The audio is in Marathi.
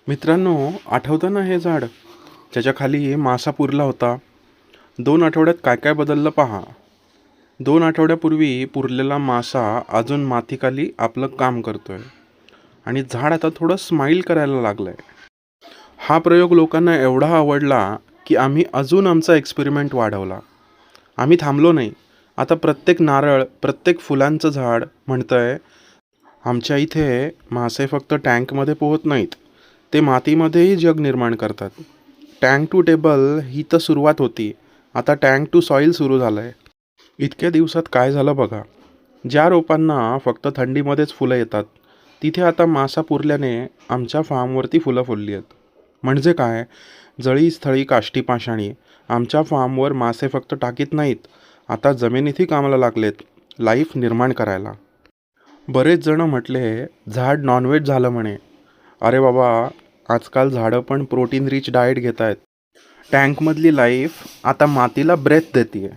मित्रांनो, आठवतं ना हे झाड ज्याच्या खाली मासा पुरला होता? 2 आठवड्यात काय काय बदललं पहा. 2 आठवड्यापूर्वी पुरलेला मासा अजून मातीखाली आपलं काम करतोय आणि झाड आता थोडं स्माईल करायला लागलंय. हा प्रयोग लोकांना एवढा आवडला की आम्ही अजून आमचा एक्सपेरिमेंट वाढवला. आम्ही थांबलो नाही. आता प्रत्येक नारळ, प्रत्येक फुलांचं झाड म्हणतंय, आमच्या इथे मासे फक्त टँकमध्ये पोहत नाहीत, ते मातीमध्येही जग निर्माण करतात. टँक टू टेबल ही तर सुरुवात होती, आता टँक टू सॉईल सुरू झालं आहे. इतक्या दिवसात काय झालं बघा. ज्या रोपांना फक्त थंडीमध्येच फुलं येतात, तिथे आता मासा पुरल्याने आमच्या फार्मवरती फुलं फुलली आहेत. म्हणजे काय? जळी स्थळी काष्टी पाषाणी आमच्या फार्मवर मासे फक्त टाकीत नाहीत, आता जमिनीतही कामाला लागलेत, लाईफ निर्माण करायला. बरेच जण म्हटले, झाड नॉनव्हेज झालं म्हणे. अरे बाबा, आजकाल झाडं पण प्रोटीन रिच डाएट घेत आहेत. टँकमधली लाईफ आता मातीला ब्रेथ देते.